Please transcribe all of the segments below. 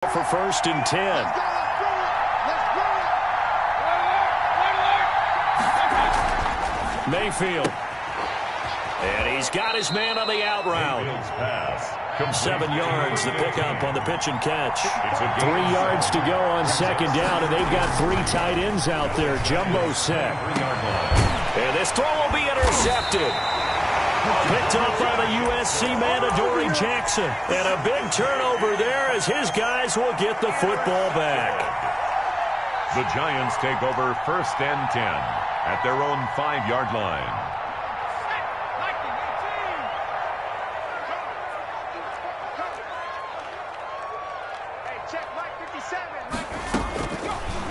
For 1st and 10. Mayfield. And he's got his man on the out route. 7 yards, the pickup on the pitch and catch. 3 yards to go on 2nd down, and they've got 3 tight ends out there. Jumbo set. And this throw will be intercepted. Picked off by the USC man, Adoree Jackson. And a big turnover there as his guys will get the football back. The Giants take over 1st and 10 at their own 5-yard line.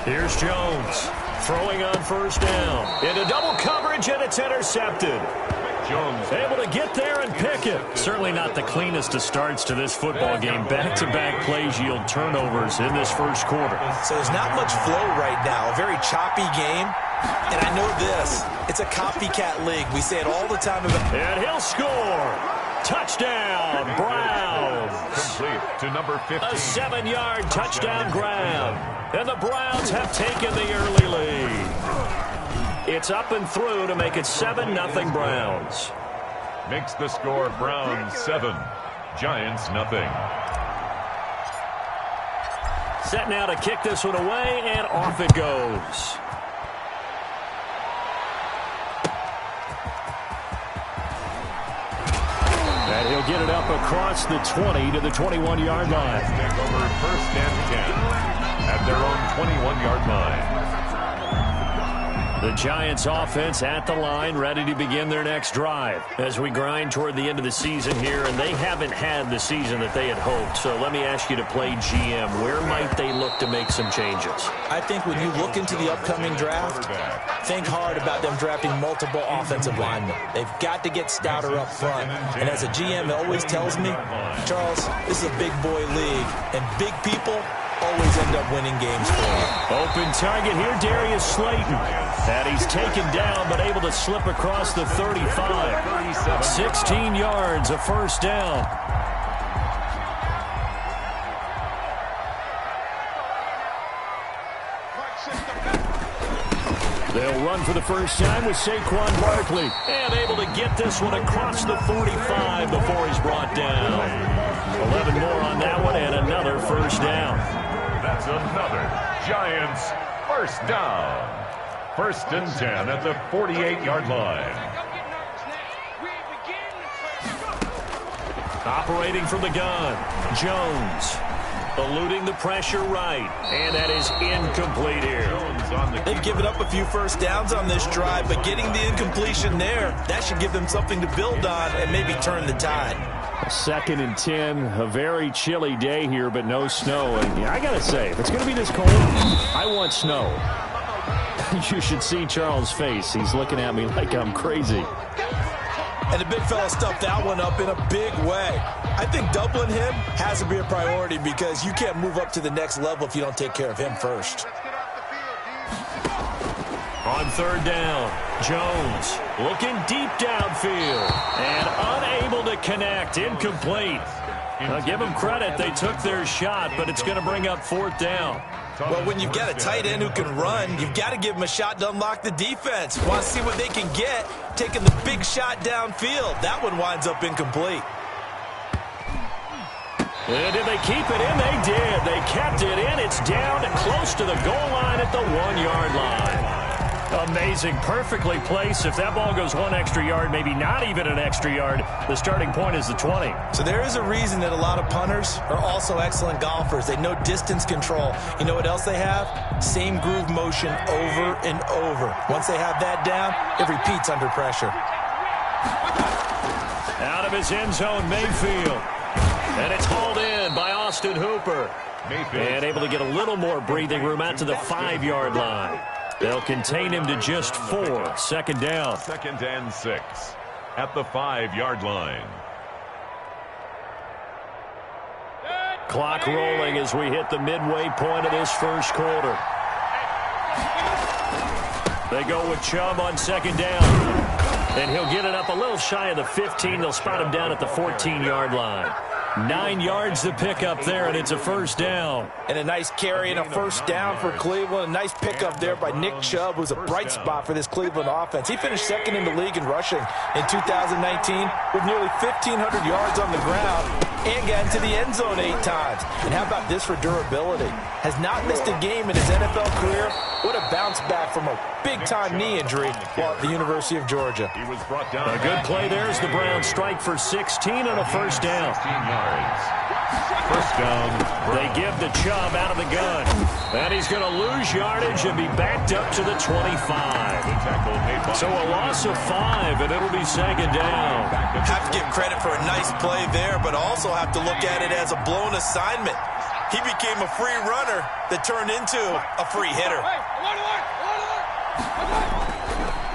Here's Jones throwing on 1st down. Into double coverage, and it's intercepted. Jones able to get there and pick it. Certainly not the cleanest of starts to this football game. Back-to-back plays yield turnovers in this 1st quarter. So there's not much flow right now. A very choppy game. And I know this. It's a copycat league. We say it all the time. And he'll score. Touchdown, Browns. Complete to number 15. A 7-yard touchdown grab. And the Browns have taken the early lead. It's up and through to make it 7-0 Browns. Makes the score Browns 7, Giants nothing. Set now to kick this one away, and off it goes. And he'll get it up across the 20 to the 21-yard line. Take over 1st and 10 at their own 21-yard line. The Giants offense at the line, ready to begin their next drive as we grind toward the end of the season here, and they haven't had the season that they had hoped. So let me ask you to play GM. Where might they look to make some changes? I think when you look into the upcoming draft, think hard about them drafting multiple offensive linemen. They've got to get stouter up front. And as a GM always tells me, Charles, this is a big boy league, and big people always end up winning games for you. Open target here, Darius Slayton. And he's taken down, but able to slip across the 35. 16 yards, a 1st down. They'll run for the first time with Saquon Barkley. And able to get this one across the 45 before he's brought down. 11 more on that one, and another 1st down. That's another Giants 1st down. 1st and 10 at the 48-yard line. Operating from the gun, Jones. Eluding the pressure right. And that is incomplete here. They've given up a few 1st downs on this drive, but getting the incompletion there, that should give them something to build on and maybe turn the tide. 2nd and 10, a very chilly day here, but no snow. And I got to say, if it's going to be this cold, I want snow. You should see Charles' face. He's looking at me like I'm crazy. And the big fella stuffed that one up in a big way. I think doubling him has to be a priority because you can't move up to the next level if you don't take care of him first. On 3rd down, Jones looking deep downfield and unable to connect. Incomplete. I'll give them credit. They took their shot, but it's going to bring up 4th down. Well, when you've got a tight end who can run, you've got to give him a shot to unlock the defense. Want to see what they can get, taking the big shot downfield. That one winds up incomplete. And did they keep it in? They did. They kept it in. It's down close to the goal line at the 1-yard line. Amazing. Perfectly placed. If that ball goes 1 extra yard, maybe not even an extra yard, the starting point is the 20. So there is a reason that a lot of punters are also excellent golfers. They know distance control. You know what else they have? Same groove motion over and over. Once they have that down, it repeats under pressure. Out of his end zone, Mayfield. And it's hauled in by Austin Hooper. And able to get a little more breathing room out to the 5-yard line. They'll contain him to just 4. 2nd down. 2nd and 6 at the 5-yard line. Clock rolling as we hit the midway point of this 1st quarter. They go with Chubb on 2nd down. And he'll get it up a little shy of the 15. They'll spot him down at the 14-yard line. 9 yards to pick up there, and it's a first down. And a nice carry and a first down for Cleveland. A nice pickup there by Nick Chubb, who's a bright spot for this Cleveland offense. He finished second in the league in rushing in 2019 with nearly 1,500 yards on the ground and got into the end zone 8 times. And how about this for durability? Has not missed a game in his NFL career. What a bounce back from a big-time knee injury while at the University of Georgia. He was brought down. A good play there as the Browns strike for 16 and a first down. 16 yards. First down. They give the Chubb out of the gun. And he's going to lose yardage and be backed up to the 25. So a loss of 5, and it'll be second down. Have to give credit for a nice play there, but also have to look at it as a blown assignment. He became a free runner that turned into a free hitter.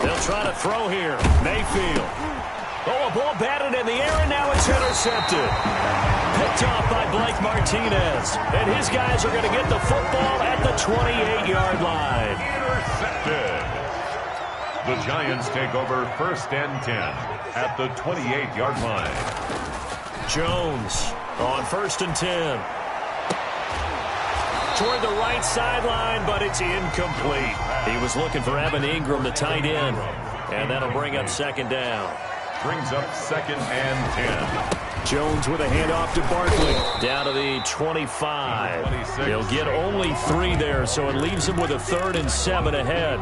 They'll try to throw here. Mayfield. Oh, a ball batted in the air, and now it's intercepted. Picked off by Blake Martinez. And his guys are going to get the football at the 28-yard line. Intercepted. The Giants take over first and 10 at the 28-yard line. Jones on first and 10. Toward the right sideline, but it's incomplete. He was looking for Evan Ingram, the tight end. And that'll bring up second down. Brings up second and 10. Jones with a handoff to Barkley. Down to the 25. He'll get only 3 there, so it leaves him with a 3rd and 7 ahead.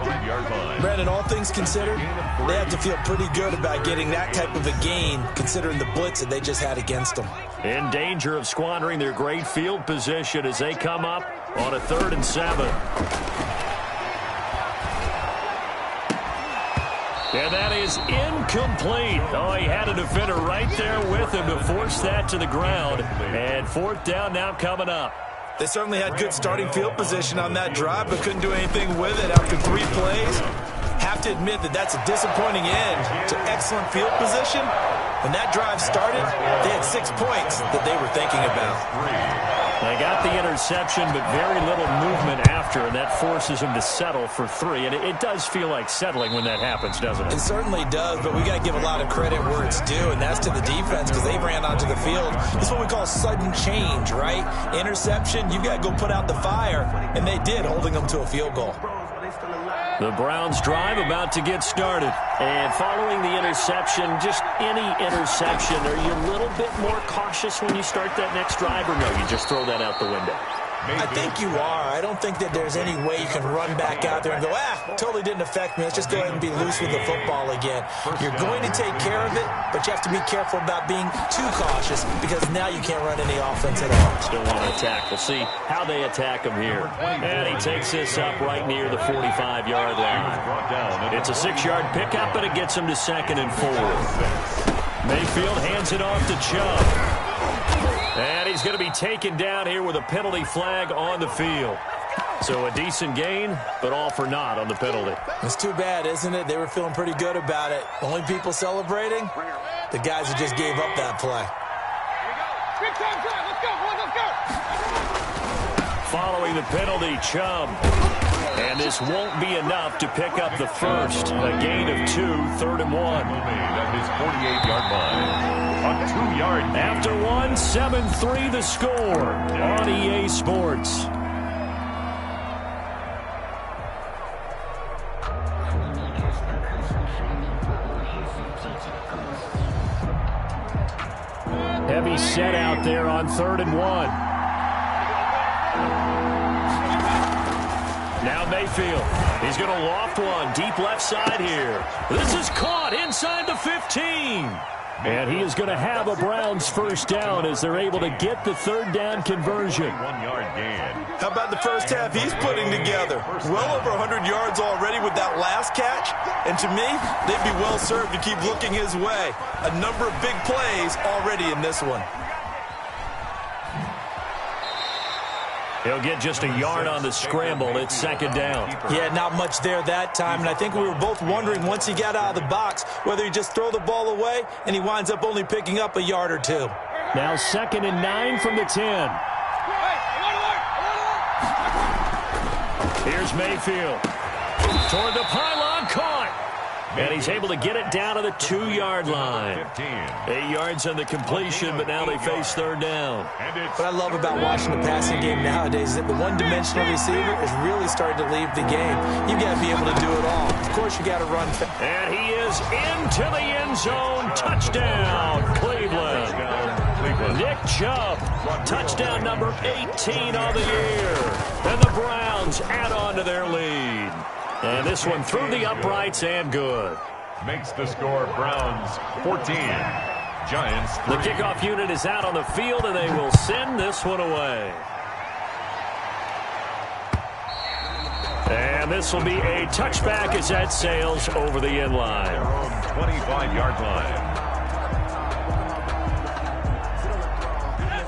Brandon, all things considered, they have to feel pretty good about getting that type of a gain, considering the blitz that they just had against them. In danger of squandering their great field position as they come up on a 3rd and 7. And that is incomplete. Oh, he had a defender right there with him to force that to the ground. And 4th down now coming up. They certainly had good starting field position on that drive, but couldn't do anything with it after 3 plays. Have to admit that that's a disappointing end to excellent field position. When that drive started, they had 6 points that they were thinking about. They got the interception, but very little movement after, and that forces them to settle for 3. And it does feel like settling when that happens, doesn't it? It certainly does, but we got to give a lot of credit where it's due, and that's to the defense because they ran onto the field. It's what we call sudden change, right? Interception, you got to go put out the fire, and they did, holding them to a field goal. The Browns drive about to get started. And following the interception, just any interception, are you a little bit more cautious when you start that next drive, or no, you just throw that out the window? I think you are. I don't think that there's any way you can run back out there and go, totally didn't affect me. Let's just go ahead and be loose with the football again. You're going to take care of it, but you have to be careful about being too cautious because now you can't run any offense at all. Still want to attack. We'll see how they attack him here. And he takes this up right near the 45-yard line. It's a 6-yard pickup, but it gets him to 2nd and 4. Mayfield hands it off to Chubb. And he's going to be taken down here with a penalty flag on the field. So a decent gain, but all for naught on the penalty. It's too bad, isn't it? They were feeling pretty good about it. Only people celebrating, the guys who just gave up that play. Big time drive. Let's go, boys. Let's go. Following the penalty, Chubb. And this won't be enough to pick up the first. A gain of 2, 3rd and 1. At his 48-yard line. A 2-yard gain. After 1, 7-3 the score on EA Sports. Heavy set out there on 3rd and 1. Now Mayfield. He's going to loft one deep left side here. This is caught inside the 15. And he is going to have a Browns first down as they're able to get the 3rd down conversion. 1-yard gain. How about the first half he's putting together? Well over 100 yards already with that last catch. And to me, they'd be well served to keep looking his way. A number of big plays already in this one. He'll get just a yard on the scramble. It's 2nd down. Yeah, not much there that time. And I think we were both wondering once he got out of the box whether he just throw the ball away, and he winds up only picking up a yard or 2. Now 2nd and 9 from the 10. Here's Mayfield. Toward the pylon, caught. And he's able to get it down to the 2-yard line. 8 yards on the completion, but now they face third down. What I love about watching the passing game nowadays is that the one-dimensional receiver is really starting to leave the game. You've got to be able to do it all. Of course, you got to run fast. And he is into the end zone. Touchdown, Cleveland. Nick Chubb, touchdown number 18 on the year. And the Browns add on to their lead. And this one through the uprights and good. Makes the score Browns 14. Giants 3. The kickoff unit is out on the field, and they will send this one away. And this will be a touchback as that sails over the end line. Their own 25-yard line.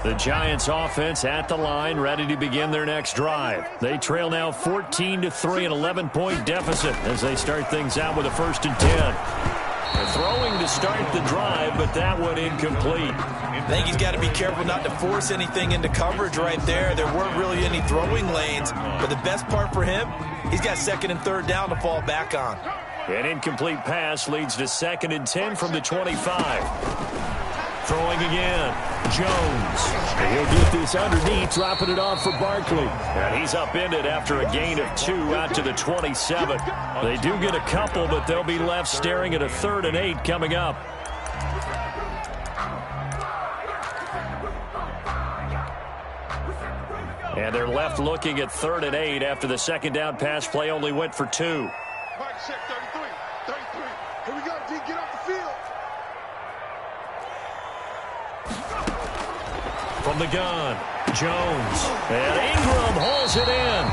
The Giants offense at the line, ready to begin their next drive. They trail now 14-3, an 11-point deficit as they start things out with a 1st and 10. They're throwing to start the drive, but that one incomplete. I think he's got to be careful not to force anything into coverage right there. There weren't really any throwing lanes, but the best part for him, he's got 2nd and 3rd down to fall back on. An incomplete pass leads to 2nd and 10 from the 25. Throwing again, Jones. And he'll get this underneath, dropping it off for Barkley. And he's upended after a gain of 2 out to the 27. They do get a couple, but they'll be left staring at a 3rd and 8 coming up. And they're left looking at 3rd and 8 after the 2nd down pass play only went for 2. Mike, check 33. Here we go, D, get off the field. From the gun, Jones. And Ingram hauls it in.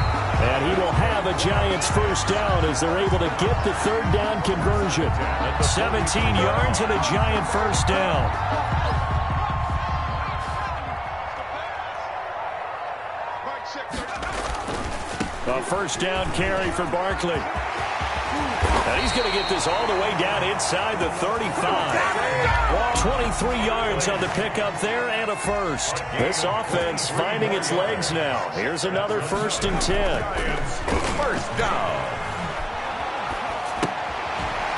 And he will have a Giants 1st down as they're able to get the 3rd down conversion. 17 yards and a Giant 1st down. A 1st down carry for Barkley. And he's going to get this all the way down inside the 35. 23 yards on the pickup there and a 1st. This offense finding its legs now. Here's another 1st and 10. 1st down.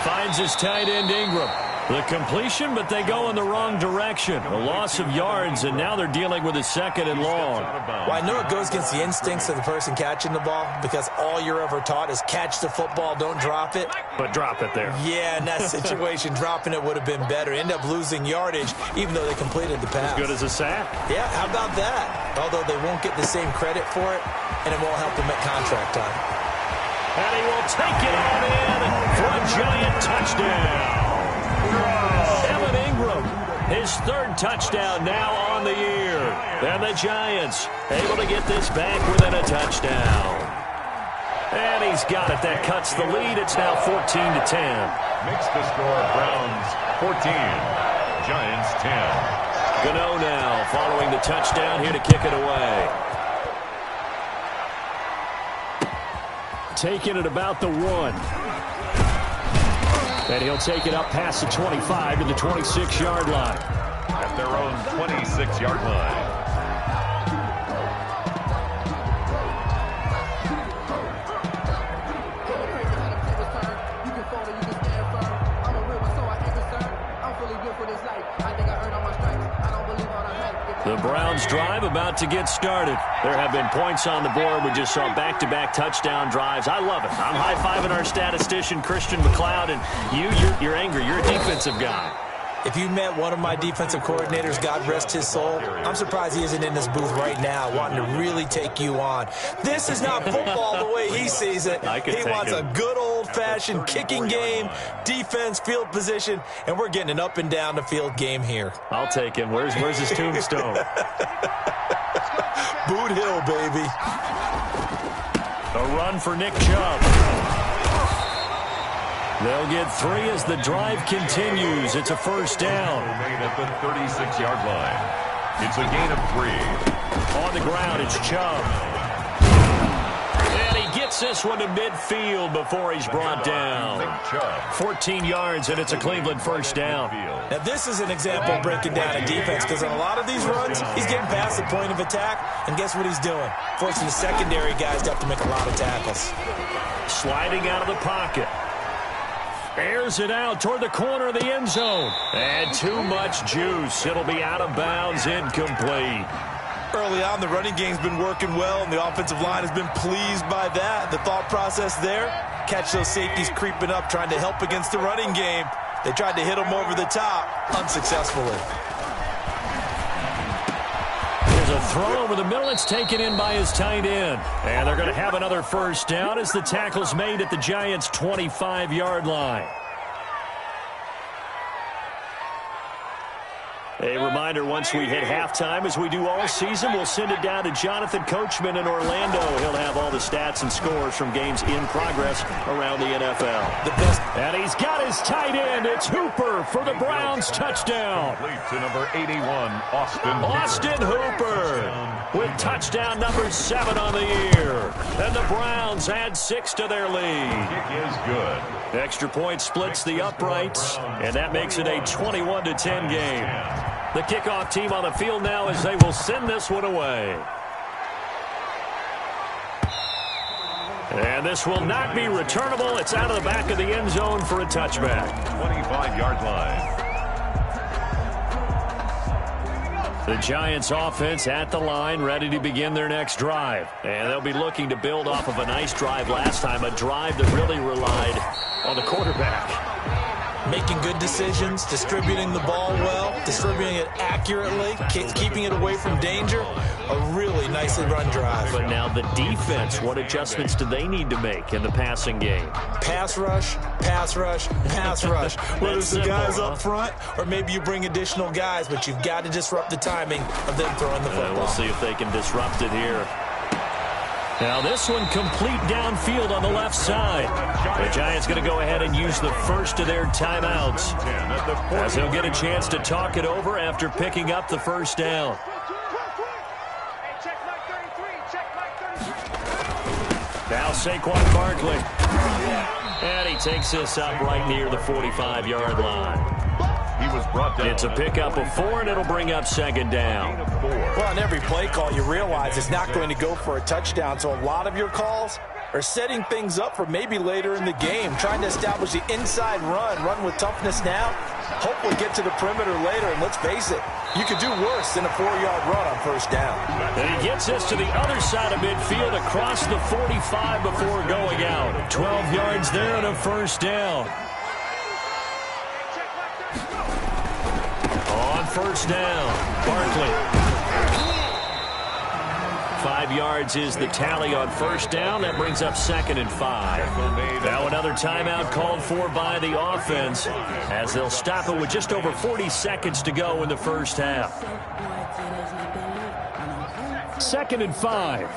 Finds his tight end Ingram. The completion, but they go in the wrong direction. A loss of yards, and now they're dealing with a 2nd and long. Well, I know it goes against the instincts of the person catching the ball because all you're ever taught is catch the football, don't drop it. But drop it there. Yeah, in that situation, dropping it would have been better. End up losing yardage, even though they completed the pass. As good as a sack. Yeah, how about that? Although they won't get the same credit for it, and it won't help them at contract time. And he will take it on in for a Giant touchdown. Evan Ingram, his 3rd touchdown now on the year. And the Giants able to get this back within a touchdown. And he's got it. That cuts the lead. It's now 14-10. Makes the score Browns 14. Giants 10. Gano now following the touchdown here to kick it away. Taking it about the 1. And he'll take it up past the 25 to the 26-yard line. At their own 26-yard line. The Browns drive about to get started. There have been points on the board. We just saw back-to-back touchdown drives. I love it. I'm high-fiving our statistician, Christian McLeod, and you're angry. You're a defensive guy. If you met one of my defensive coordinators, God rest his soul, I'm surprised he isn't in this booth right now wanting to really take you on. This is not football the way he sees it. He wants a good old-fashioned kicking game, defense, field position, and we're getting an up-and-down-the-field game here. I'll take him. Where's his tombstone? Boot Hill, baby. A run for Nick Chubb. They'll get 3 as the drive continues. It's a 1st down. Made at the 36-yard line. It's a gain of 3. On the ground, it's Chubb. And he gets this one to midfield before he's brought down. 14 yards, and it's a Cleveland 1st down. Now, this is an example of breaking down a defense because on a lot of these runs, he's getting past the point of attack, and guess what he's doing? Forcing the secondary guys to have to make a lot of tackles. Sliding out of the pocket. Airs it out toward the corner of the end zone. And too much juice. It'll be out of bounds, incomplete. Early on, the running game's been working well, and the offensive line has been pleased by that. The thought process there, catch those safeties creeping up, trying to help against the running game. They tried to hit them over the top, unsuccessfully. There's a throw over the middle. It's taken in by his tight end. And they're going to have another first down as the tackle's made at the Giants' 25-yard line. A reminder, once we hit halftime, as we do all season, we'll send it down to Jonathan Coachman in Orlando. He'll have all the stats and scores from games in progress around the NFL. The best. And he's got his tight end. It's Hooper for the Browns touchdown. Complete to number 81, Austin Hooper with touchdown number 7 on the year. And the Browns add 6 to their lead. Kick is good. Extra point splits the uprights, and that makes it a 21-10 game. The kickoff team on the field now as they will send this one away. And this will not be returnable. It's out of the back of the end zone for a touchback. 25-yard line. The Giants offense at the line, ready to begin their next drive. And they'll be looking to build off of a nice drive last time, a drive that really relied on the quarterback. Making good decisions, distributing the ball well, distributing it accurately, keeping it away from danger. A really nicely run drive. But now the defense, what adjustments do they need to make in the passing game? Pass rush, pass rush, pass rush. Whether it's the guys up front or maybe you bring additional guys, but you've got to disrupt the timing of them throwing the football. We'll see if they can disrupt it here. Now this one complete downfield on the left side. The Giants going to go ahead and use the first of their timeouts, as they'll get a chance to talk it over after picking up the first down. Now Saquon Barkley. And he takes this up right near the 45-yard line. He was brought down. It's a pickup of 4, and it'll bring up second down. Well, on every play call, you realize it's not going to go for a touchdown, so a lot of your calls are setting things up for maybe later in the game, trying to establish the inside run with toughness now, hopefully get to the perimeter later, and let's face it, you could do worse than a 4-yard run on first down. And he gets us to the other side of midfield across the 45 before going out. 12 yards there and a first down. On first down, Barkley. 5 yards is the tally on first down. That brings up 2nd and 5. Now another timeout called for by the offense, as they'll stop it with just over 40 seconds to go in the first half. 2nd and 5.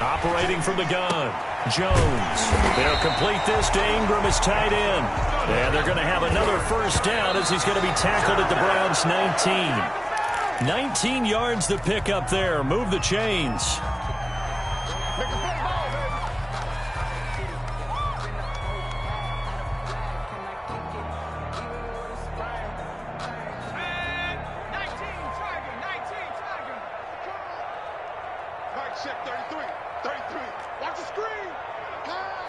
Operating from the gun, Jones. They'll complete this to Ingram as tight end. And they're going to have another first down as he's going to be tackled at the Browns' 19. 19 yards to pick up there. Move the chains. Check 33. 33. Watch the screen.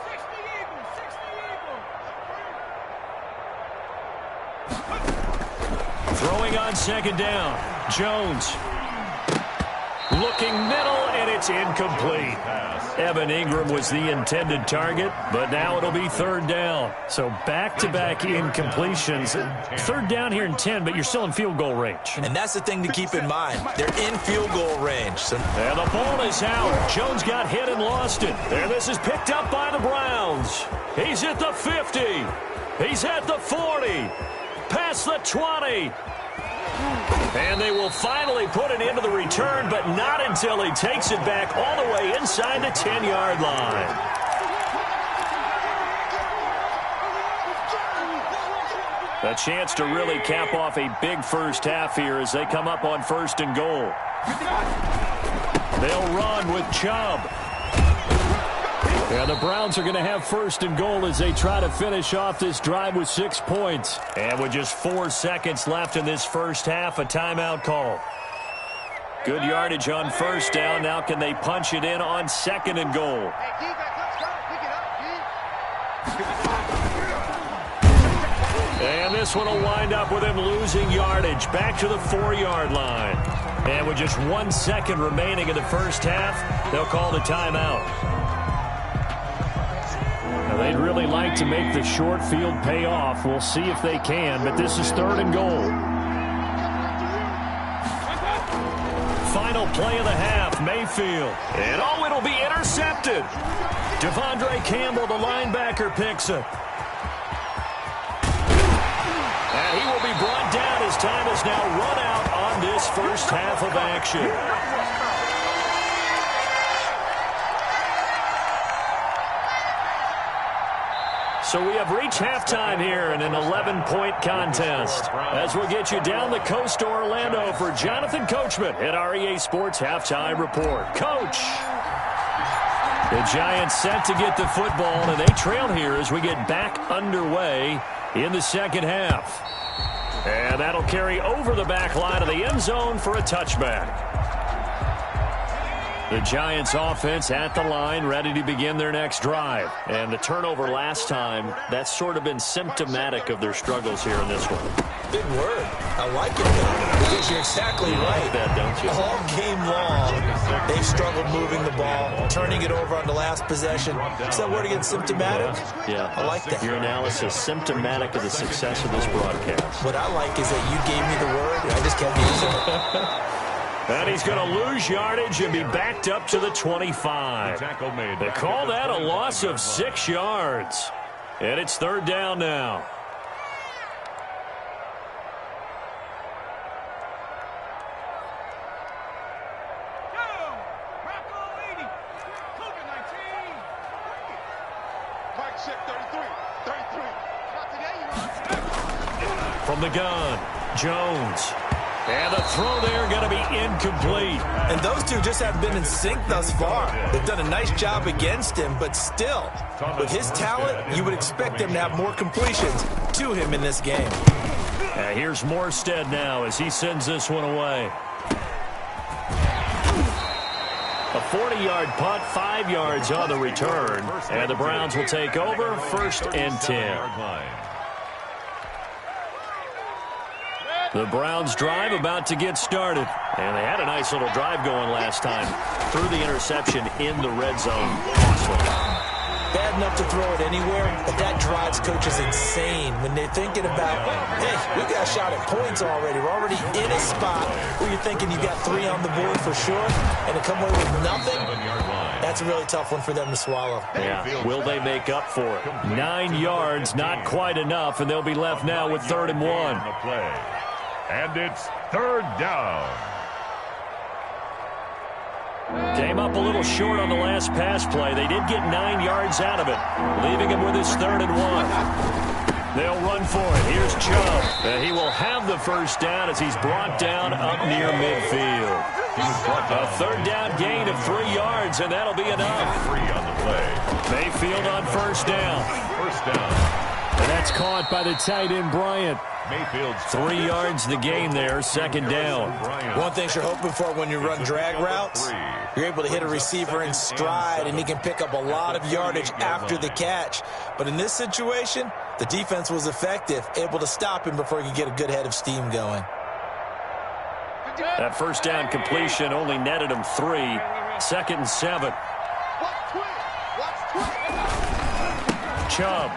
60 Eagles. 60 Eagles. Throwing on second down. Jones. Looking middle, and it's incomplete. Evan Ingram was the intended target, but now it'll be third down. So back-to-back incompletions. Third down here in 10, but you're still in field goal range. And that's the thing to keep in mind. They're in field goal range. And the ball is out. Jones got hit and lost it. And this is picked up by the Browns. He's at the 50. He's at the 40. Past the 20. And they will finally put it into the return, but not until he takes it back all the way inside the 10-yard line. A chance to really cap off a big first half here as they come up on 1st and goal. They'll run with Chubb. Yeah, the Browns are going to have 1st and goal as they try to finish off this drive with 6 points. And with just 4 seconds left in this first half, a timeout call. Good yardage on first down. Now can they punch it in on second and goal? And this one will wind up with him losing yardage back to the 4-yard line. And with just 1 second remaining in the first half, they'll call the timeout. Now, they'd really like to make the short field pay off. We'll see if they can, but this is third and goal. Final play of the half, Mayfield. And oh, it'll be intercepted. Devondre Campbell, the linebacker, picks it. And he will be brought down as time is now run out on this first half of action. So we have reached halftime here in an 11-point contest. As we'll get you down the coast to Orlando for Jonathan Coachman at REA Sports Halftime Report. Coach! The Giants set to get the football, and they trail here as we get back underway in the second half. And that'll carry over the back line of the end zone for a touchback. The Giants offense at the line, ready to begin their next drive. And the turnover last time, that's sort of been symptomatic of their struggles here in this one. Big word. I like it, though, because you're exactly right. That, don't you? All game long, they've struggled moving the ball, turning it over on the last possession. Is that word again, symptomatic? Yeah. I like that. Your analysis, symptomatic of the success of this broadcast. What I like is that you gave me the word, and I just kept using it. And he's going to lose yardage and be backed up to the 25. They call that a loss of 6 yards. And it's third down now. From the gun, Jones. And the throw there going to be incomplete. And those two just haven't been in sync thus far. They've done a nice job against him, but still, with his talent, you would expect them to have more completions to him in this game. Here's Morstead now as he sends this one away. A 40-yard punt, 5 yards on the return. And the Browns will take over, first and 10. The Browns drive about to get started. And they had a nice little drive going last time. Threw the interception in the red zone. Bad enough to throw it anywhere, but that drives coaches insane when they're thinking about, hey, we got a shot at points already. We're already in a spot where you're thinking you got 3 on the board for sure, and to come away with nothing, that's a really tough one for them to swallow. Yeah, will they make up for it? 9 yards, not quite enough, and they'll be left now with 3rd and 1. And it's third down. Came up a little short on the last pass play. They did get 9 yards out of it, leaving him with his 3rd and 1. They'll run for it. Here's Chubb. He will have the first down as he's brought down up near midfield. A 3rd down gain of 3 yards, and that'll be enough. 3 on the play. Mayfield on first down. First down. And that's caught by the tight end, Bryant. Mayfield's 3 yards the gain there, second down. One thing you're hoping for when you run drag routes, you're able to hit a receiver in stride, and he can pick up a lot of yardage after the catch. But in this situation, the defense was effective, able to stop him before he could get a good head of steam going. That first down completion only netted him 3. 2nd and 7. Chubb.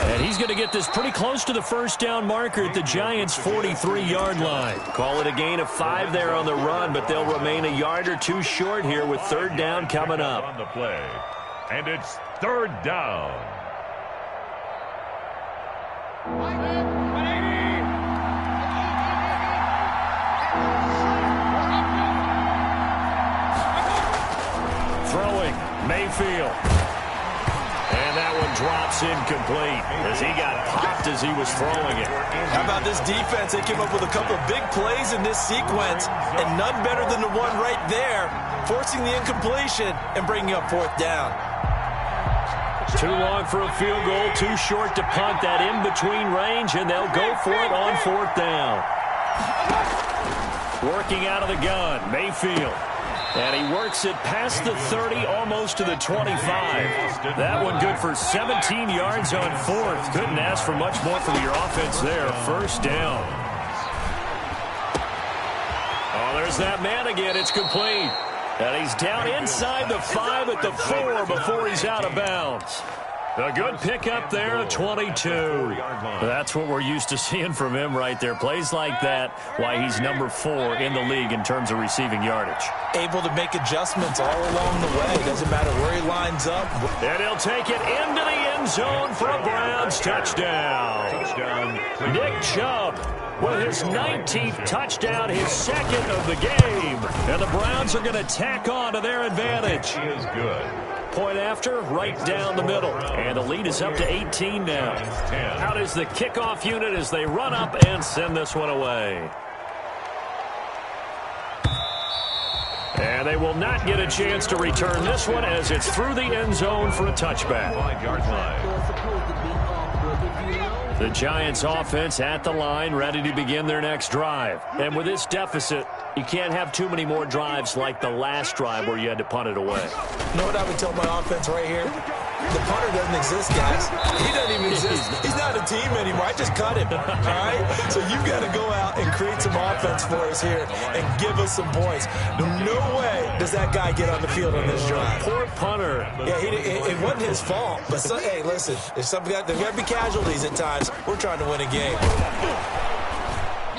And he's going to get this pretty close to the first down marker at the Giants' 43-yard line. Call it a gain of 5 there on the run, but they'll remain a yard or 2 short here with 3rd down coming up. On the play. And it's 3rd down. Throwing, Mayfield. And that one drops incomplete as he got popped as he was throwing it. How about this defense? They came up with a couple of big plays in this sequence, and none better than the one right there, forcing the incompletion and bringing up 4th down. Too long for a field goal, too short to punt that in-between range, and they'll go for it on 4th down. Working out of the gun, Mayfield. And he works it past the 30, almost to the 25. That one good for 17 yards on fourth. Couldn't ask for much more from your offense there. First down. Oh, there's that man again. It's complete. And he's down inside the 5 at the 4 before he's out of bounds. A good pickup there, 22. That's what we're used to seeing from him right there. Plays like that, why he's number 4 in the league in terms of receiving yardage. Able to make adjustments all along the way. Doesn't matter where he lines up. And he'll take it into the end zone for a Browns touchdown. Nick Chubb with his 19th touchdown, his second of the game. And the Browns are going to tack on to their advantage. He is good. Point after, right down the middle. And the lead is up to 18 now. Out is the kickoff unit as they run up and send this one away. And they will not get a chance to return this one as it's through the end zone for a touchback. 5-yard line. The Giants offense at the line, ready to begin their next drive. And with this deficit, you can't have too many more drives like the last drive where you had to punt it away. You know what I would tell my offense right here? The punter doesn't exist, guys. He doesn't even exist. He's not a team anymore. I just cut him, all right? So you've got to go out and create some offense for us here and give us some points. No way does that guy get on the field on this drive. Poor punter. Yeah, it wasn't his fault. But, hey, listen, there's got to be casualties at times. We're trying to win a game.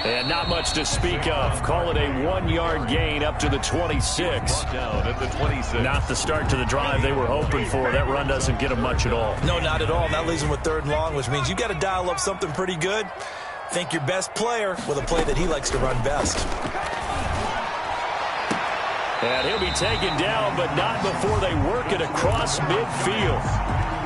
And not much to speak of. Call it a 1-yard gain up to the 26. Down at the 26. Not the start to the drive they were hoping for. That run doesn't get them much at all. No, not at all. That leaves them with 3rd and long, which means you've got to dial up something pretty good. Think your best player with a play that he likes to run best. And he'll be taken down, but not before they work it across midfield.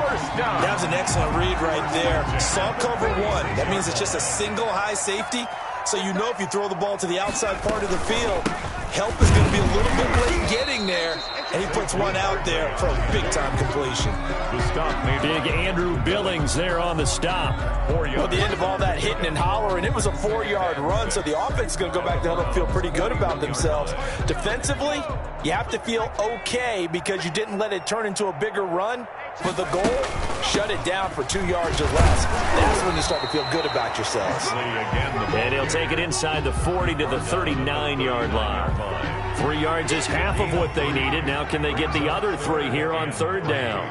First down. That was an excellent read right there. Saw cover 1. That means it's just a single high safety. So you know if you throw the ball to the outside part of the field, help is going to be a little bit late getting there. And he puts one out there for a big-time completion. The stop made. Big Andrew Billings there on the stop. Well, at the end of all that hitting and hollering, it was a 4-yard run, so the offense is going to go back down and feel pretty good about themselves. Defensively, you have to feel okay because you didn't let it turn into a bigger run. For the goal, shut it down for 2 yards or less. That's when you start to feel good about yourselves. And he'll take it inside the 40 to the 39-yard line. 3 yards is half of what they needed. Now can they get the other 3 here on 3rd down?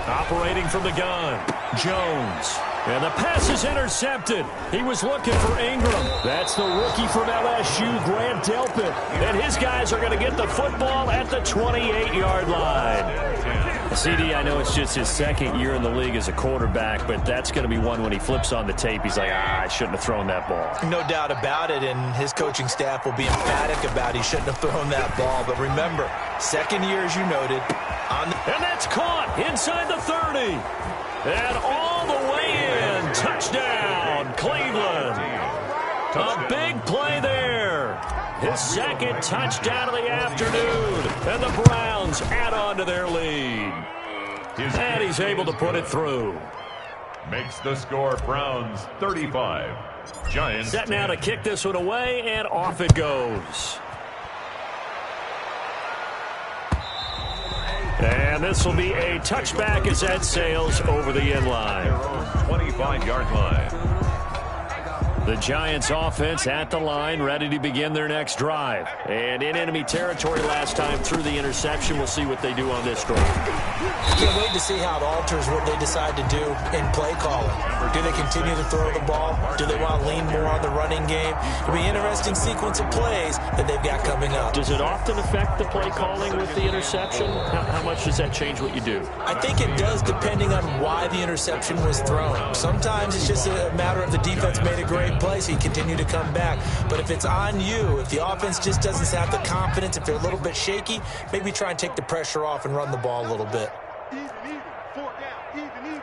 Operating from the gun, Jones. And the pass is intercepted. He was looking for Ingram. That's the rookie from LSU, Grant Delpit. And his guys are going to get the football at the 28-yard line. CD, I know it's just his 2nd year in the league as a quarterback, but that's going to be one when he flips on the tape. He's like, I shouldn't have thrown that ball. No doubt about it, and his coaching staff will be emphatic about he shouldn't have thrown that ball. But remember, 2nd year, as you noted. And that's caught inside the 30. And all the way in. Touchdown, Cleveland. A big play there. His 2nd touchdown of the afternoon. And the Browns add on to their lead. And he's able to put it through. Makes the score Browns 35. Giants. Set now to kick this one away, and off it goes. And this will be a touchback as that sails over the end line. 25-yard line. The Giants offense at the line, ready to begin their next drive. And in enemy territory last time through the interception. We'll see what they do on this drive. Can't wait to see how it alters what they decide to do in play calling. Do they continue to throw the ball? Do they want to lean more on the running game? It'll be an interesting sequence of plays that they've got coming up. Does it often affect the play calling with the interception? How much does that change what you do? I think it does depending on why the interception was thrown. Sometimes it's just a matter of the defense made a great play, so you continue to come back. But if it's on you, if the offense just doesn't have the confidence, if they're a little bit shaky, maybe try and take the pressure off and run the ball a little bit. Even, 4 down, even.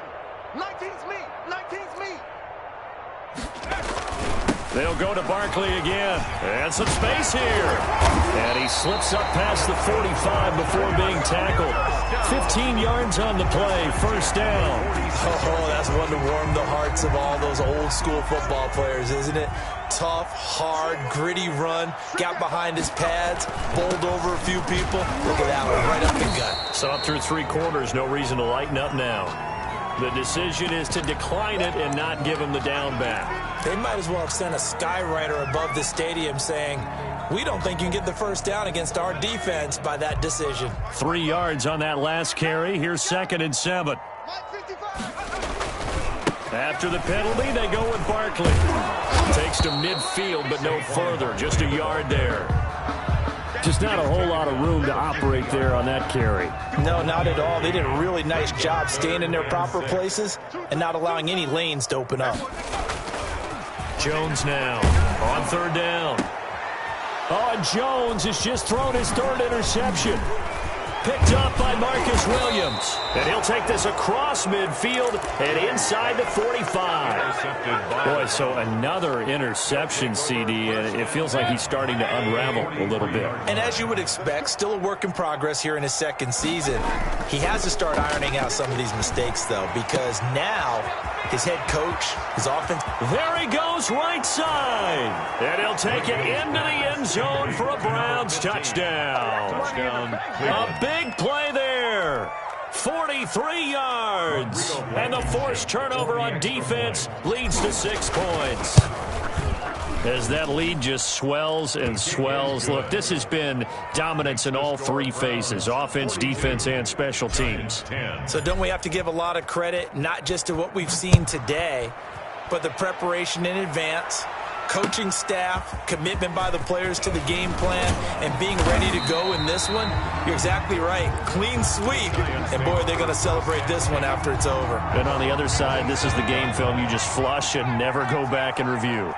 19's me, 19's me. They'll go to Barkley again. And some space here. And he slips up past the 45 before being tackled. 15 yards on the play. First down. Oh, that's one to warm the hearts of all those old school football players, isn't it? Tough, hard, gritty run. Got behind his pads. Bowled over a few people. Look at that one, right up the gut. So up through 3 quarters, no reason to lighten up now. The decision is to decline it and not give him the down back. They might as well have sent a skywriter above the stadium saying, we don't think you can get the first down against our defense by that decision. 3 yards on that last carry. Here's 2nd and 7. After the penalty, they go with Barkley. Takes to midfield, but no further. Just a yard there. Just not a whole lot of room to operate there on that carry. No, not at all. They did a really nice job staying in their proper places and not allowing any lanes to open up. Jones now on 3rd down. Oh, and Jones has just thrown his 3rd interception. Picked up by Marcus Williams. And he'll take this across midfield and inside the 45. Boy, so another interception, CD, and it feels like he's starting to unravel a little bit. And as you would expect, still a work in progress here in his 2nd season. He has to start ironing out some of these mistakes, though, because now his head coach, his offense. There he goes, right side. And he'll take it into the end zone for a Browns touchdown. A big play there. 43 yards. And the forced turnover on defense leads to 6 points. As that lead just swells and swells. Look, this has been dominance in all 3 phases, offense, defense, and special teams. So don't we have to give a lot of credit, not just to what we've seen today, but the preparation in advance, coaching staff, commitment by the players to the game plan, and being ready to go in this one? You're exactly right. Clean sweep. And, boy, they're going to celebrate this one after it's over. And on the other side, this is the game film you just flush and never go back and review.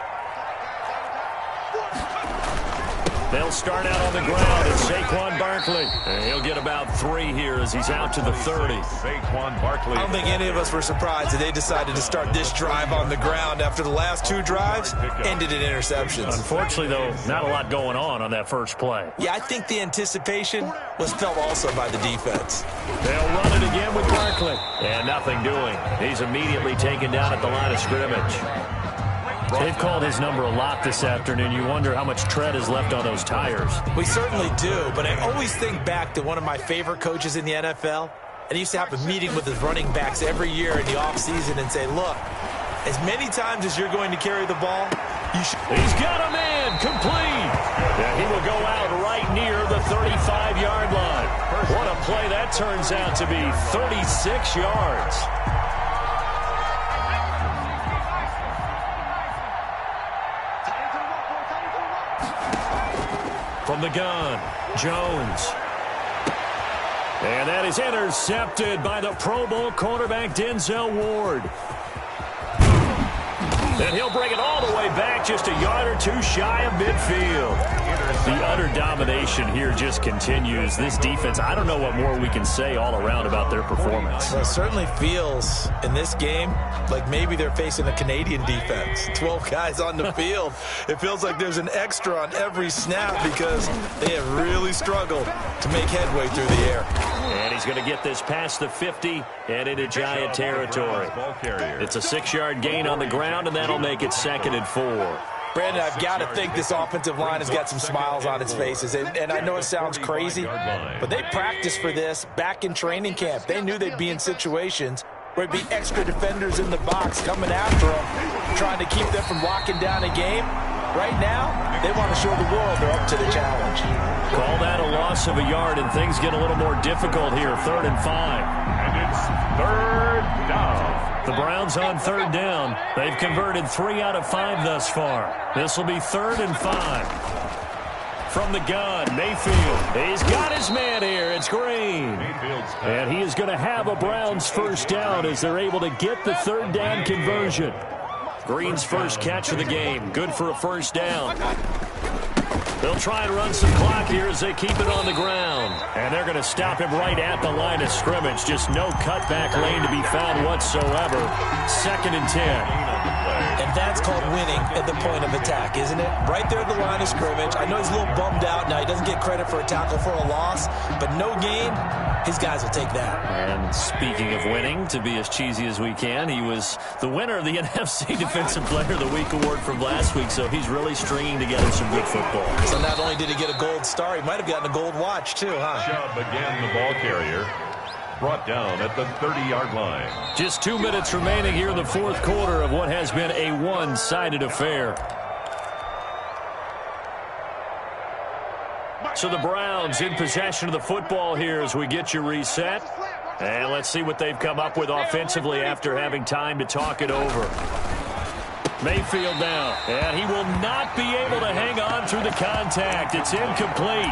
They'll start out on the ground. It's Saquon Barkley. And he'll get about 3 here as he's out to the 30. Saquon Barkley. I don't think any of us were surprised that they decided to start this drive on the ground after the last 2 drives ended in interceptions. Unfortunately, though, not a lot going on that first play. Yeah, I think the anticipation was felt also by the defense. They'll run it again with Barkley. And nothing doing. He's immediately taken down at the line of scrimmage. They've called his number a lot this afternoon. You wonder how much tread is left on those tires. We certainly do, but I always think back to one of my favorite coaches in the NFL. And he used to have a meeting with his running backs every year in the offseason and say, look, as many times as you're going to carry the ball, you should. He's got a man complete. And he will go out right near the 35-yard line. What a play that turns out to be, 36 yards. From the gun, Jones. And that is intercepted by the Pro Bowl cornerback Denzel Ward. And he'll bring it all the way back just a yard or 2 shy of midfield. The utter domination here just continues. This defense, I don't know what more we can say all around about their performance. Well, it certainly feels in this game like maybe they're facing a Canadian defense. 12 guys on the field. It feels like there's an extra on every snap because they have really struggled to make headway through the air. And he's going to get this past the 50 and into Giant territory. It's a 6-yard gain on the ground, and that'll make it 2nd and 4. Brandon, I've got to think this offensive line has got some smiles on its faces. And I know it sounds crazy, but they practiced for this back in training camp. They knew they'd be in situations where it'd be extra defenders in the box coming after them, trying to keep them from locking down a game. Right now, they want to show the world they're up to the challenge. Call that a loss of a yard, and things get a little more difficult here. 3rd and 5. And it's 3rd down. The Browns on 3rd down. They've converted 3 out of 5 thus far. This will be 3rd and 5. From the gun, Mayfield. He's got his man here. It's Green. And he is going to have a Browns first down as they're able to get the 3rd down conversion. Green's first catch of the game. Good for a first down. They'll try and run some clock here as they keep it on the ground. And they're going to stop him right at the line of scrimmage. Just no cutback lane to be found whatsoever. 2nd and 10. And that's called winning at the point of attack, isn't it? Right there at the line of scrimmage. I know he's a little bummed out now. He doesn't get credit for a tackle for a loss, but no gain, his guys will take that. And speaking of winning, to be as cheesy as we can, he was the winner of the NFC Defensive Player of the Week award from last week, so he's really stringing together some good football. So not only did he get a gold star, he might have gotten a gold watch too, huh? Chubb again, the ball carrier, brought down at the 30-yard line. Just 2 minutes remaining here in the fourth quarter of what has been a one-sided affair. So the Browns in possession of the football here as we get you reset. And let's see what they've come up with offensively after having time to talk it over. Mayfield now, and he will not be able to hang on through the contact. It's incomplete.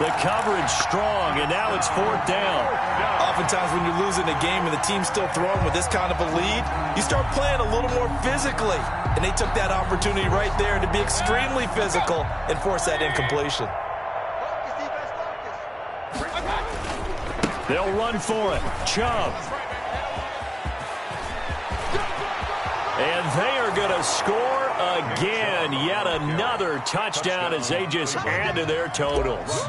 The coverage strong, and now it's fourth down. Oftentimes when you're losing a game and the team's still throwing with this kind of a lead, you start playing a little more physically. And they took that opportunity right there to be extremely physical and force that incompletion. They'll run for it. Chubb. And they are going to score again. Yet another touchdown as they just add to their totals.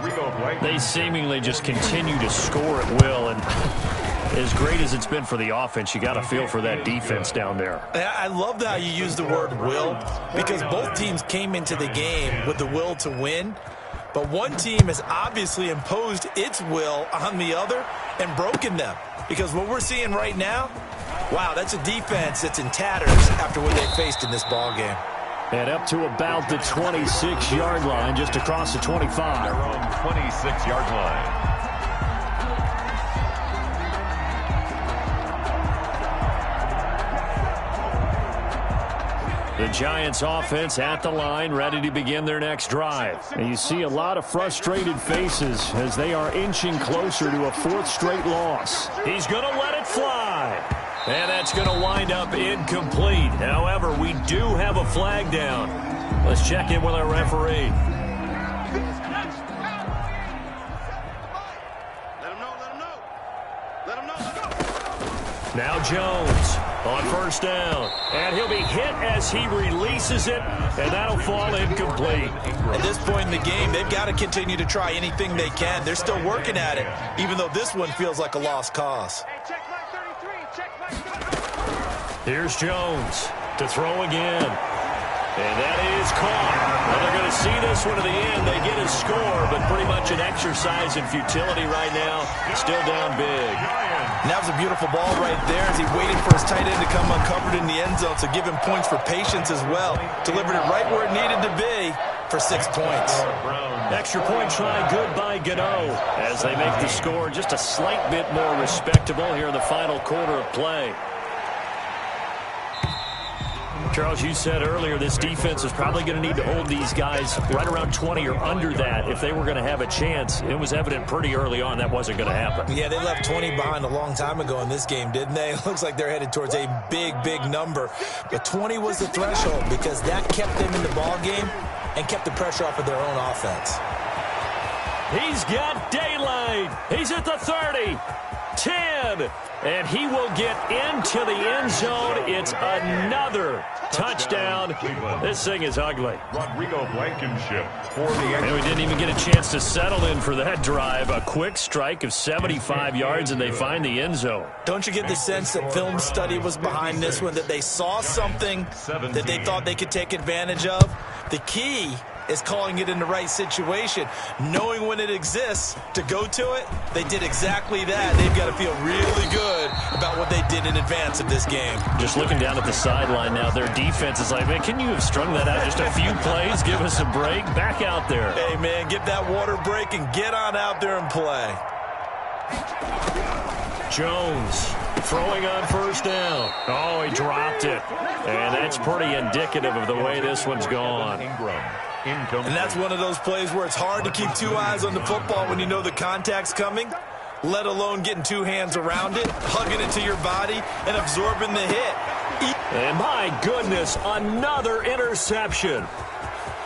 They seemingly just continue to score at will. And as great as it's been for the offense, you got to feel for that defense down there. I love how you use the word will, because both teams came into the game with the will to win. But one team has obviously imposed its will on the other and broken them. Because what we're seeing right now, wow, that's a defense that's in tatters after what they faced in this ball game. And up to about the 26-yard line, just across the 25. Their own 26-yard line. The Giants offense at the line, ready to begin their next drive. And you see a lot of frustrated faces as they are inching closer to a fourth straight loss. He's going to let it fly. And that's going to wind up incomplete. However, we do have a flag down. Let's check in with our referee. Now Jones on first down. And he'll be hit as he releases it, and that'll fall incomplete. At this point in the game, they've got to continue to try anything they can. They're still working at it, even though this one feels like a lost cause. Here's Jones to throw again. And that is caught. Well, they're going to see this one to the end. They get a score, but pretty much an exercise in futility right now. Still down big. And that was a beautiful ball right there as he waited for his tight end to come uncovered in the end zone, so give him points for patience as well. Delivered it right where it needed to be for 6 points. Extra point try good by Gano as they make the score just a slight bit more respectable here in the final quarter of play. Charles, you said earlier this defense is probably going to need to hold these guys right around 20 or under that if they were going to have a chance. It was evident pretty early on that wasn't going to happen. Yeah, they left 20 behind a long time ago in this game, didn't they? It looks like they're headed towards a big, big number. But 20 was the threshold because that kept them in the ball game and kept the pressure off of their own offense. He's got daylight. He's at the 30, 10, and he will get into the end zone. It's another touchdown. This thing is ugly. Rodrigo Blankenship for the and we didn't even get a chance to settle in for that drive. A quick strike of 75 yards, and they find the end zone. Don't you get the sense that film study was behind this one, that they saw something that they thought they could take advantage of? The key is calling it in the right situation, knowing when it exists to go to it. They did exactly that. They've got to feel really good about what they did in advance of this game. Just looking down at the sideline now, their defense is like, man, can you have strung that out just a few plays? Give us a break. Back out there. Hey, man, get that water break and get on out there and play. Jones throwing on first down. Oh, he dropped it. And that's pretty indicative of the way this one's gone. And that's one of those plays where it's hard to keep two eyes on the football when you know the contact's coming, let alone getting two hands around it, hugging it to your body, and absorbing the hit. And my goodness, another interception.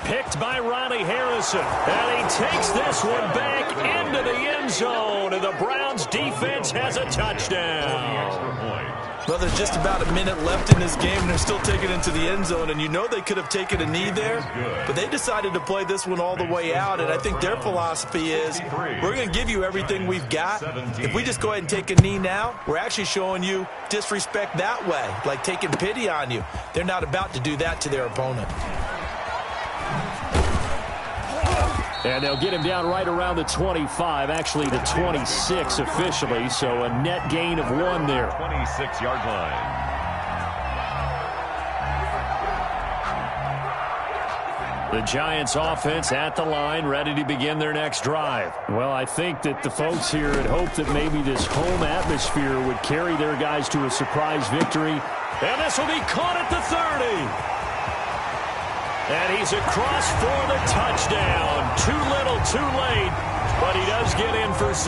Picked by Ronnie Harrison. And he takes this one back into the end zone. And the Browns defense has a touchdown. Well, there's just about a minute left in this game, and they're still taking it into the end zone. And you know they could have taken a knee there, but they decided to play this one all the way out. And I think their philosophy is, we're going to give you everything we've got. If we just go ahead and take a knee now, we're actually showing you disrespect that way, like taking pity on you. They're not about to do that to their opponent. And they'll get him down right around the 25, actually the 26 officially, so a net gain of 1 there. 26-yard line. The Giants offense at the line, ready to begin their next drive. Well, I think that the folks here had hoped that maybe this home atmosphere would carry their guys to a surprise victory. And this will be caught at the 30. And he's across for the touchdown. Too little, too late, but he does get in for 6.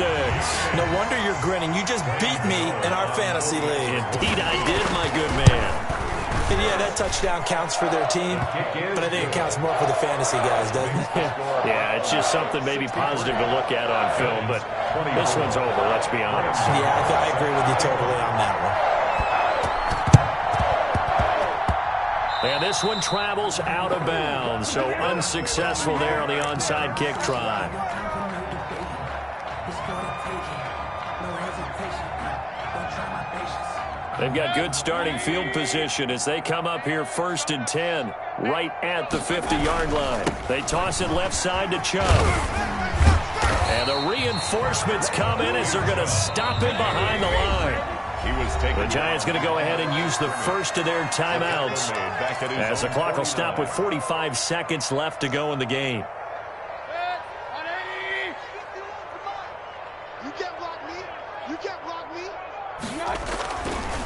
No wonder you're grinning. You just beat me in our fantasy league. Indeed I did, my good man. And yeah, that touchdown counts for their team, but I think it counts more for the fantasy guys, doesn't it? Yeah, it's just something maybe positive to look at on film, but this one's over, let's be honest. Yeah, I agree with you totally on that one. And this one travels out of bounds, so unsuccessful there on the onside kick try. They've got good starting field position as they come up here 1st and 10, right at the 50-yard line. They toss it left side to Chubb. And the reinforcements come in as they're going to stop him behind the line. The Giants going to go ahead and use the first of their timeouts as the clock will stop with 45 seconds left to go in the game. You can't block me. You can't block me.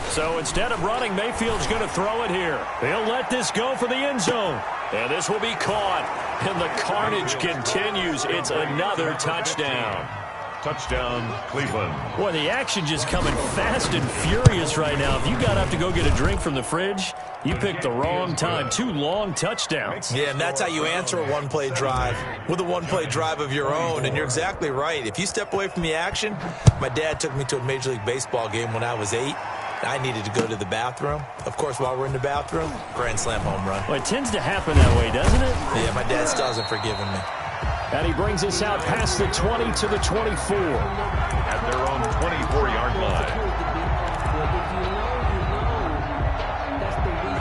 So instead of running, Mayfield's going to throw it here. He'll let this go for the end zone. And this will be caught. And the carnage continues. It's another touchdown. Touchdown, Cleveland. Boy, the action just coming fast and furious right now. If you got up to go get a drink from the fridge, you picked the wrong time. 2 long touchdowns. Yeah, and that's how you answer a one-play drive, with a one-play drive of your own. And you're exactly right. If you step away from the action, my dad took me to a Major League Baseball game when I was 8. I needed to go to the bathroom. Of course, while we're in the bathroom, grand slam home run. Well, it tends to happen that way, doesn't it? Yeah, my dad still hasn't forgiven me. And he brings us out past the 20 to the 24. At their own 24-yard line.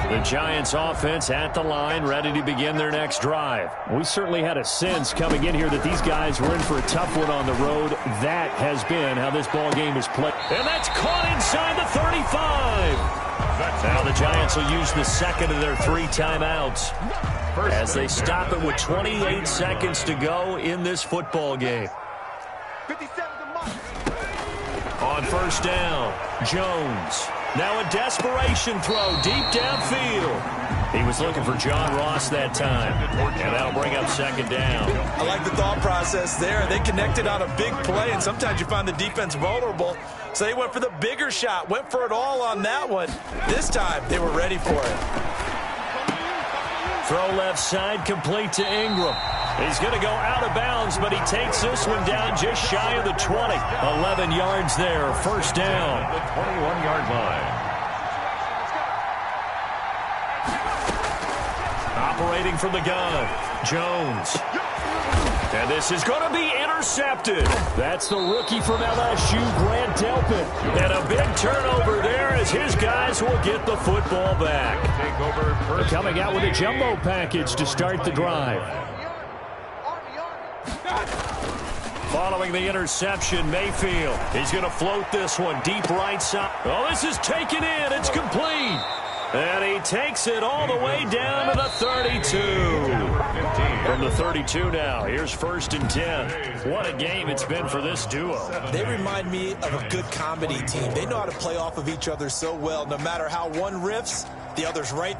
The Giants offense at the line, ready to begin their next drive. We certainly had a sense coming in here that these guys were in for a tough one on the road. That has been how this ball game is played. And that's caught inside the 35. Now the Giants will use the second of their 3 timeouts as they stop it with 28 seconds to go in this football game. 57 to Mike. On first down, Jones. Now a desperation throw deep downfield. He was looking for John Ross that time, and that'll bring up second down. I like the thought process there. They connected on a big play, and sometimes you find the defense vulnerable. So they went for the bigger shot, went for it all on that one. This time, they were ready for it. Throw left side, complete to Ingram. He's going to go out of bounds, but he takes this one down just shy of the 20. 11 yards there, first down. The 21-yard line. Operating from the gun, Jones. And this is going to be intercepted. That's the rookie from LSU, Grant Delpit. And a big turnover there as his guys will get the football back. They're coming out with a jumbo package to start the drive. Following the interception, Mayfield. He's going to float this one deep right side. Oh, this is taken in. It's complete. And he takes it all the way down to the 32. From the 32 now, here's 1st and 10. What a game it's been for this duo. They remind me of a good comedy team. They know how to play off of each other so well. No matter how one riffs, the other's right